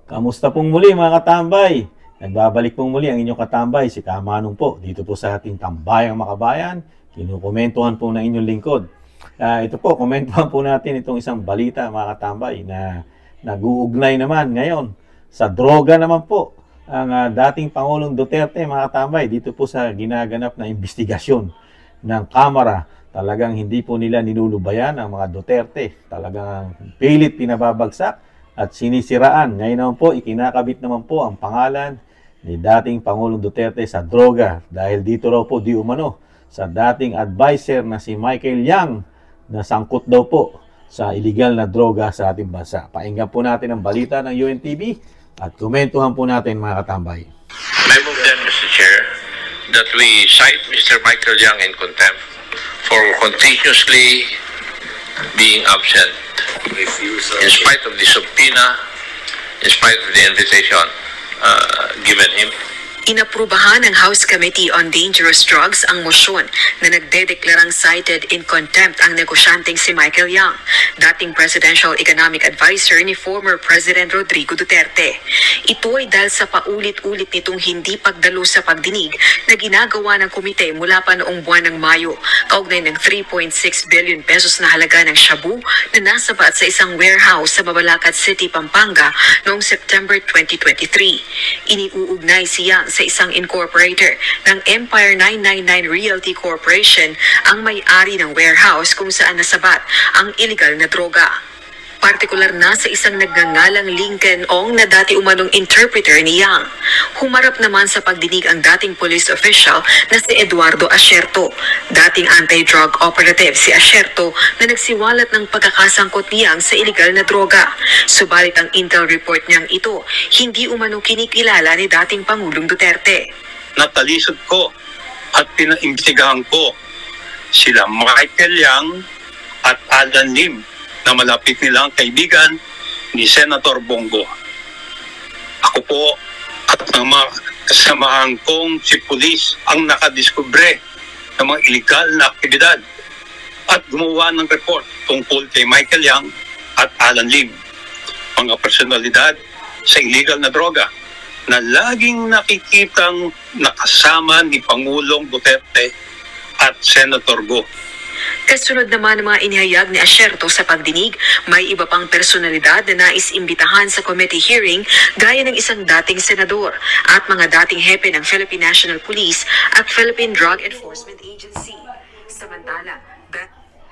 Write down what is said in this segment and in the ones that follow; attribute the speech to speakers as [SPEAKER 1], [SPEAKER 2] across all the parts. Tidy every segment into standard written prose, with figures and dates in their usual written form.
[SPEAKER 1] Kamusta pong muli mga katambay? Nagbabalik pong muli ang inyong katambay, si Kamanong po, dito po sa ating Tambayang Makabayan. Kinukomentuhan po ng inyong lingkod. Ito po, komentuhan po natin itong isang balita mga katambay na nag-uugnay naman ngayon sa droga naman po ang dating Pangulong Duterte mga katambay dito po sa ginaganap na investigasyon ng Kamara. Talagang hindi po nila ninulubayan ang mga Duterte. Talagang pilit pinababagsak at sinisiraan. Ngayon naman po, ikinakabit naman po ang pangalan ni dating Pangulong Duterte sa droga. Dahil dito raw po di umano sa dating advisor na si Michael Yang na sangkot daw po sa illegal na droga sa ating bansa. Pakinggan po natin ang balita ng UNTV at komentuhan po natin mga katambay.
[SPEAKER 2] I move then, Mr. Chair, that we cite Mr. Michael Yang in contempt for continuously being absent in spite of the subpoena, in spite of the invitation given him.
[SPEAKER 3] Inaprubahan ng House Committee on Dangerous Drugs ang mosyon na nagdedeklarang cited in contempt ang negosyanteng si Michael Yang, dating Presidential Economic Advisor ni former President Rodrigo Duterte. Ito ay dahil sa paulit-ulit nitong hindi pagdalo sa pagdinig na ginagawa ng komite mula pa noong buwan ng Mayo, kaugnay ng 3.6 billion pesos na halaga ng shabu na nasabat sa isang warehouse sa Mabalacat City, Pampanga noong September 2023. Iniuugnay si Yang sa isang incorporator ng Empire 999 Realty Corporation ang may-ari ng warehouse kung saan nasabat ang illegal na droga. Partikular na sa isang nagngangalang Lincoln Ong na dati umanong interpreter ni Yang. Humarap naman sa pagdinig ang dating police official na si Eduardo Asierto, dating anti-drug operative si Asierto na nagsiwalat ng pagkakasangkot ni Yang sa illegal na droga. Subalit ang intel report niyang ito, hindi umanong kinikilala ni dating Pangulong Duterte.
[SPEAKER 4] Natalisod ko at pinaimbestigahan ko sila Michael Yang at Alan Lim na malapit nilang kaibigan ni Senator Bongo. Ako po at ang mga kasamahan kong si pulis ang nakadiskubre ng mga illegal na aktibidad at gumawa ng report tungkol kay Michael Yang at Alan Lim, mga personalidad sa illegal na droga na laging nakikitang nakasama ni Pangulong Duterte at Senator Go.
[SPEAKER 3] Kasunod naman ng mga inihayag ni Asierto sa pagdinig, may iba pang personalidad na nais imbitahan sa committee hearing gaya ng isang dating senador at mga dating hepe ng Philippine National Police at Philippine Drug Enforcement Agency. Samantala,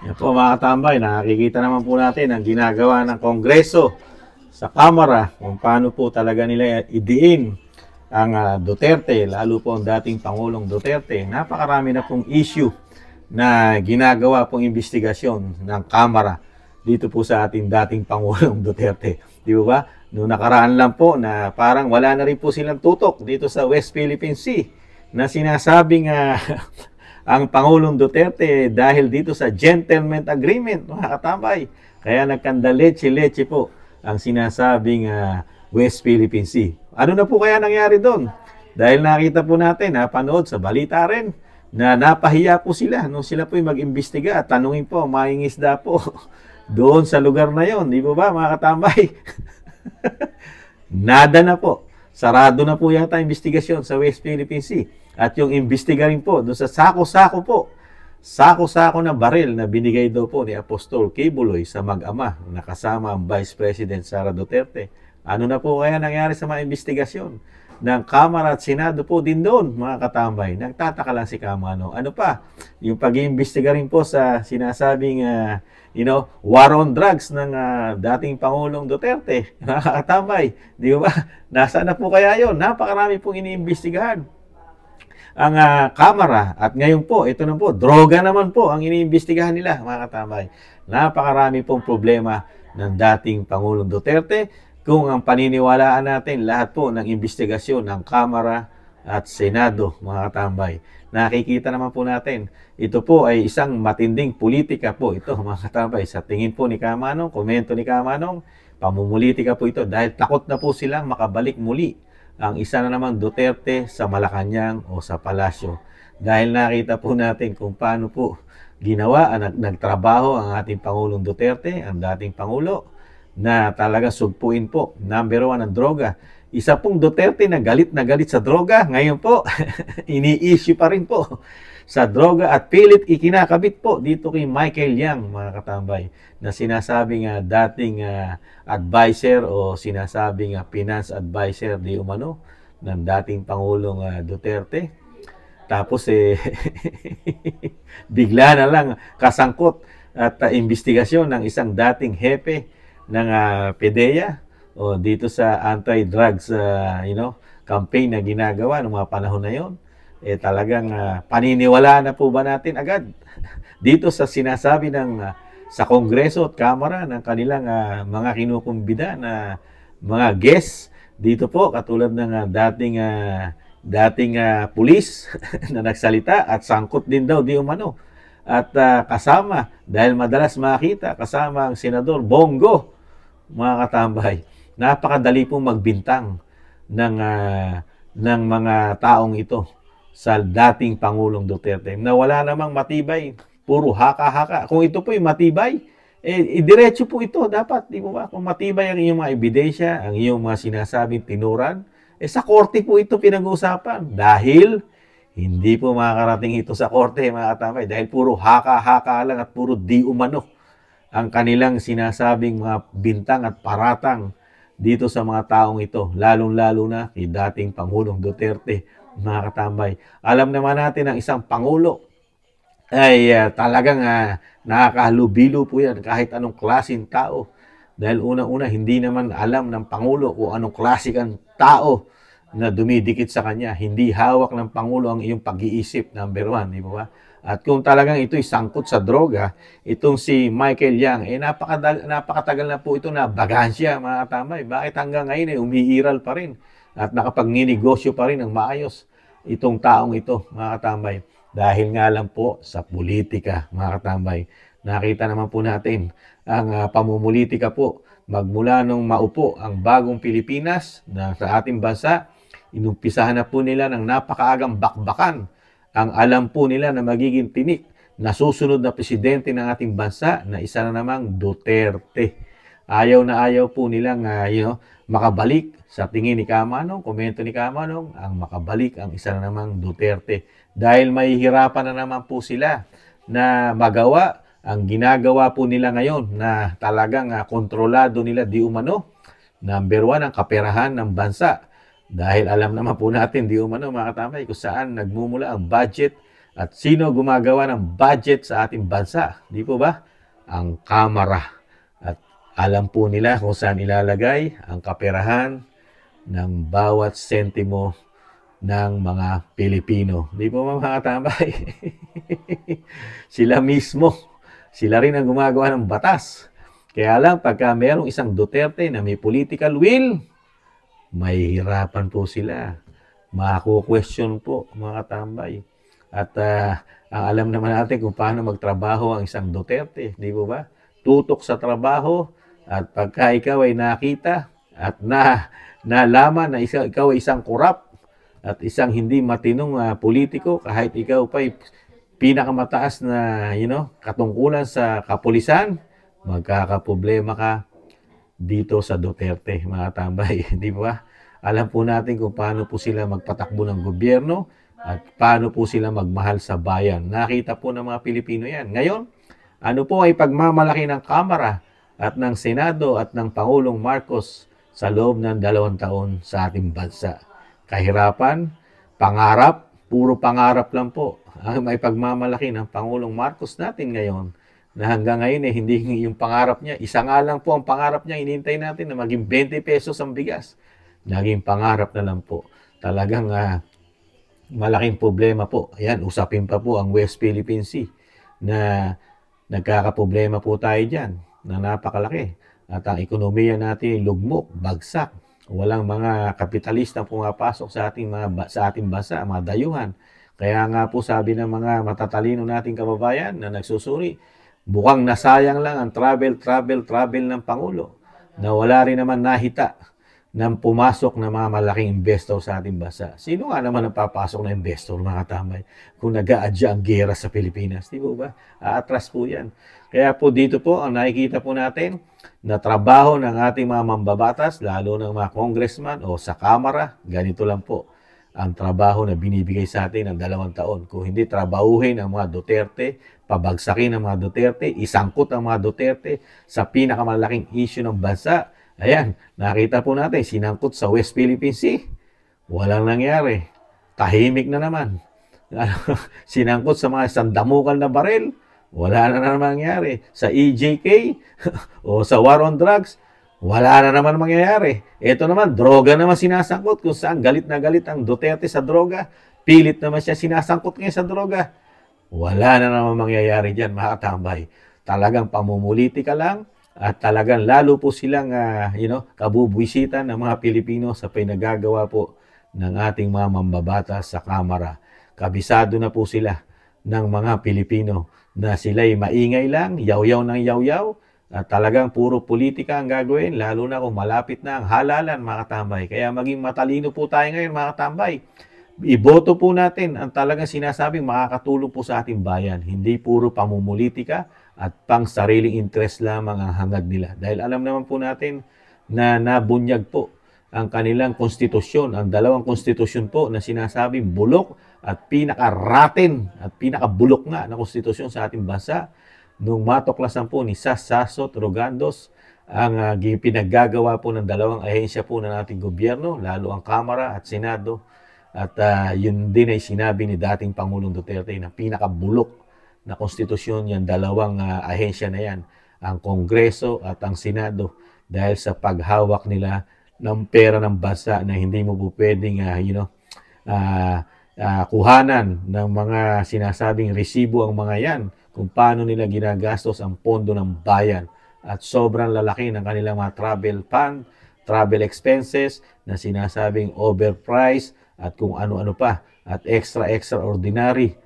[SPEAKER 1] yan po mga katambay, nakikita naman po natin ang ginagawa ng Kongreso sa Kamara kung paano po talaga nila idiin ang Duterte, lalo po ang dating Pangulong Duterte. Napakarami na pong issue na ginagawa pong investigasyon ng Kamara dito po sa ating dating Pangulong Duterte. Di ba? Noong nakaraan lang po na parang wala na rin po silang tutok dito sa West Philippine Sea na sinasabing ang Pangulong Duterte dahil dito sa gentleman agreement, mga katambay. Kaya nagkandaleche-leche po ang sinasabing West Philippine Sea. Ano na po kaya nangyari doon? Dahil nakita po natin, napanood sa balita rin, na napahiya po sila nung sila po yung mag-imbestiga at tanungin po, mahingisda po doon sa lugar na yon, di ba mga katambay? Nada na po. Sarado na po yata investigasyon sa West Philippine Sea. At yung imbestiga rin po doon sa sako-sako po. Sako-sako na baril na binigay daw po ni Apostol Kibuloy sa mag-ama na kasama ang Vice President Sara Duterte. Ano na po kaya nangyari sa mga investigasyon ng Kamara at Senado po din doon, mga katambay? Nagtataka lang si Kamano. Ano pa? Yung pag-iimbestiga rin po sa sinasabing war on drugs ng dating Pangulong Duterte. Mga katambay, di ba? Nasaan na po kaya yon? Napakarami pong iniimbestigahan ang Kamara. At ngayon po, ito na po, droga naman po ang iniimbestigahan nila, mga katambay. Napakarami pong problema ng dating Pangulong Duterte. Kung ang paniniwalaan natin lahat po ng investigasyon ng Kamara at Senado, mga katambay, nakikita naman po natin, ito po ay isang matinding politika po ito, mga katambay. Sa tingin po ni Kamanong, komento ni Kamanong, pamumulitika po ito dahil takot na po silang makabalik muli ang isa na namang Duterte sa Malacanang o sa Palasyo. Dahil nakita po natin kung paano po ginawa, nagtrabaho ang ating Pangulong Duterte, ang dating Pangulo, na talaga sugpuin po. Number 1 ang droga. Isa pong Duterte na galit sa droga. Ngayon po, ini-issue pa rin po sa droga at pilit ikinakabit po dito kay Michael Yang, mga katambay, na sinasabing dating advisor o sinasabing finance advisor di umano ng dating Pangulong Duterte. Tapos bigla na lang kasangkot at investigasyon ng isang dating hepe ng PDEA o dito sa anti-drugs campaign na ginagawa ng mga panahon na yon. Talagang paniniwala na po ba natin agad dito sa sinasabi ng sa Kongreso at Kamara ng kanilang mga kinukumbida na mga guests dito po, katulad ng dating pulis na nagsalita at sangkot din daw di umano. At kasama, dahil madalas makita, kasama ang Senador Bongo, mga katambay. Napakadali pong magbintang ng mga taong ito sa dating Pangulong Duterte na wala namang matibay, puro haka-haka. Kung ito po yung matibay, diretso po ito dapat, di ba? Kung matibay ang iyong mga ebidensya, ang iyong mga sinasabing tinuran, sa korte po ito pinag-uusapan. Dahil hindi po makakarating ito sa korte, mga katambay, dahil puro haka-haka lang at puro di umano ang kanilang sinasabing mga bintang at paratang dito sa mga taong ito, lalong-lalo na kay dating Pangulong Duterte, mga katambay. Alam naman natin ang isang Pangulo ay talagang nakakahalubilo po yan kahit anong klaseng tao. Dahil unang-una, hindi naman alam ng Pangulo kung anong klase kang tao na dumidikit sa kanya. Hindi hawak ng Pangulo ang iyong pag-iisip, number 1, di ba? At kung talagang ito'y sangkot sa droga, itong si Michael Yang, napakatagal na po ito na bagansya, mga katambay. Bakit hanggang ngayon umiiral pa rin at nakapagninegosyo pa rin ng maayos itong taong ito, mga katambay? Dahil nga lang po sa politika, mga katambay. Nakita naman po natin ang pamumulitika po magmula nung maupo ang bagong Pilipinas na sa ating bansa. Inumpisahan na po nila ng napakaagang bakbakan. Ang alam po nila na magiging tinik na susunod na presidente ng ating bansa na isa na namang Duterte. Ayaw na ayaw po nilang makabalik sa tingin ni Kamanong, komento ni Kamanong, ang makabalik ang isa na namang Duterte. Dahil mahihirapan na naman po sila na magawa ang ginagawa po nila ngayon na talagang kontrolado nila di umano. Number 1, ang kaperahan ng bansa. Dahil alam naman po natin di umano, mga katambay, kung saan nagmumula ang budget at sino gumagawa ng budget sa ating bansa. Di po ba? Ang Kamara. At alam po nila kung saan ilalagay ang kaperahan ng bawat sentimo ng mga Pilipino. Di po ba, mga katambay? Sila mismo. Sila rin ang gumagawa ng batas. Kaya lang, pagka mayroong isang Duterte na may political will, mahihirapan po sila. Maku-question po, mga katambay. At ang alam naman natin kung paano magtrabaho ang isang Duterte. Di po ba? Tutok sa trabaho at pagka ikaw ay nakita at nalaman na ikaw ay isang korap at isang hindi matinong politiko, kahit ikaw pa ay pinakamataas na katungkulan sa kapulisan, magkakaproblema ka dito sa Duterte, mga tambay. Di ba? Alam po natin kung paano po sila magpatakbo ng gobyerno at paano po sila magmahal sa bayan. Nakita po ng mga Pilipino yan. Ngayon, ano po ay pagmamalaki ng Kamara at ng Senado at ng Pangulong Marcos sa loob ng 2 taon sa ating bansa. Kahirapan, pangarap, puro pangarap lang po ang may pagmamalaki ng Pangulong Marcos natin ngayon, na hanggang ngayon hindi yung pangarap niya. Isa nga lang po ang pangarap niya, hinihintay natin na maging 20 pesos ang bigas. Naging pangarap na lang po. Talagang malaking problema po. Ayan, usapin pa po ang West Philippine Sea na nagkakaproblema po tayo dyan na napakalaki. At ang ekonomiya natin lugmok, bagsak. Walang mga kapitalista pumapasok sa ating bansa, mga dayuhan. Kaya nga po sabi ng mga matatalino nating kababayan na nagsusuri, mukhang nasayang lang ang travel ng Pangulo na wala rin naman nahita ng pumasok na mga malaking investor sa ating bansa. Sino nga naman ang papasok na investor, mga tambay, kung nag-aadya ang gera sa Pilipinas? Di ba? Aatras po yan. Kaya po dito po, ang nakikita po natin na trabaho ng ating mga mambabatas, lalo ng mga congressman o sa Kamara, ganito lang po ang trabaho na binibigay sa atin ng 2 taon. Kung hindi trabahuhin ang mga Duterte, pabagsakin ang mga Duterte, isangkot ang mga Duterte sa pinakamalaking issue ng bansa. Ayan, nakita po natin, sinangkot sa West Philippine Sea. Walang nangyari. Tahimik na naman. Sinangkot sa mga sandamukan na baril. Wala na naman nangyari. Sa EJK o sa War on Drugs, wala na naman mangyayari. Ito naman, droga naman sinasangkot kung saan galit na galit ang Duterte sa droga. Pilit naman siya sinasangkot ngayon sa droga. Wala na naman mangyayari dyan, mga katambay. Talagang pamumulitika lang at talagang lalo po silang kabubwisitan ng mga Pilipino sa pinagagawa po ng ating mga mambabatas sa Kamara. Kabisado na po sila ng mga Pilipino na sila'y maingay lang, yaw-yaw ng yaw-yaw, at talagang puro politika ang gagawin, lalo na kung malapit na ang halalan, mga katambay. Kaya maging matalino po tayo ngayon, mga katambay. Iboto po natin ang talagang sinasabing makakatulong po sa ating bayan. Hindi puro pamumulitika at pang sariling interest lamang ang hangad nila. Dahil alam naman po natin na nabunyag po ang kanilang konstitusyon, ang 2 konstitusyon po na sinasabing bulok at pinaka-rotten at pinaka-bulok nga na konstitusyon sa ating bansa. Nung matuklasan po ni Sasot Rogandos ang pinaggagawa po ng 2 ahensya po ng ating gobyerno, lalo ang Kamara at Senado. At yun din ay sinabi ni dating Pangulong Duterte na pinakabulok na konstitusyon yan, 2 ahensya na yan, ang Kongreso at ang Senado, dahil sa paghawak nila ng pera ng bansa na hindi mo po pwedeng kuhanan ng mga sinasabing resibo ang mga yan kung paano nila ginagastos ang pondo ng bayan. At sobrang lalaki ng kanilang mga travel fund, travel expenses na sinasabing overpriced at kung ano-ano pa at extraordinary.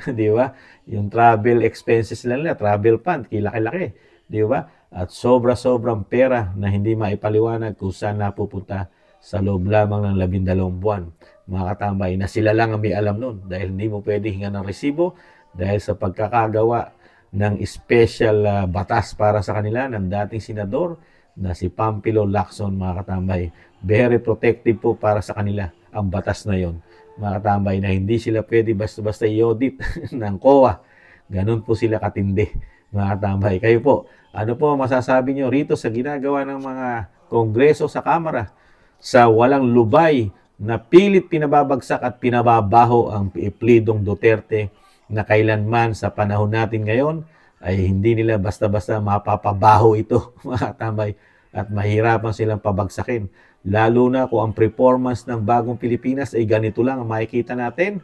[SPEAKER 1] Di ba? Yung travel expenses nila, travel fund, kilaki-laki. Di ba? At sobrang pera na hindi maipaliwanag kung saan napupunta sa loob lamang ng 12 buwan. Mga katambay, na sila lang ang may alam nun dahil hindi mo pwede hinga ng resibo dahil sa pagkakagawa ng special batas para sa kanila ng dating senador na si Pampilo Lacson, mga katambay. Very protective po para sa kanila ang batas na yon, mga katambay, na hindi sila pwede basta-basta i-audit ng COA. Ganun po sila katindi, mga katambay. Kayo po, ano po masasabi nyo rito sa ginagawa ng mga kongreso sa Kamara sa walang lubay na pilit pinababagsak at pinababaho ang iplidong Duterte na kailanman sa panahon natin ngayon ay hindi nila basta-basta mapapabaho ito, mga katambay, at mahirapan silang pabagsakin. Lalo na kung ang performance ng bagong Pilipinas ay ganito lang ang makikita natin,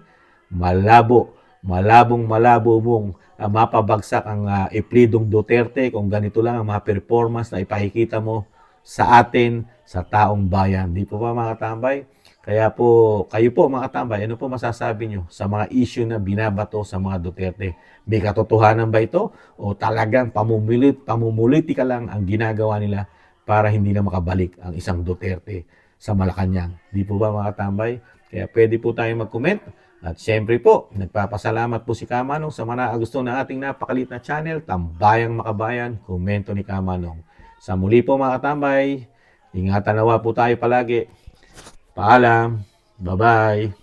[SPEAKER 1] malabong mong mapabagsak ang iplidong Duterte kung ganito lang ang mga performance na ipakikita mo sa atin, sa taong bayan. Di po ba, mga katambay? Kaya po, kayo po, mga katambay, ano po masasabi nyo sa mga issue na binabato sa mga Duterte? May katotohanan ba ito? O talagang pamumulitika lang ang ginagawa nila para hindi na makabalik ang isang Duterte sa Malacanang? Di po ba, mga katambay? Kaya pwede po tayong mag-comment. At syempre po, nagpapasalamat po si Kamanong sa mga gusto ng ating napakalit na channel, Tambayang Makabayan, Komento ni Kamanong. Sa muli po, mga katambay, ingatan nawa po tayo palagi. Paalam. Bye-bye.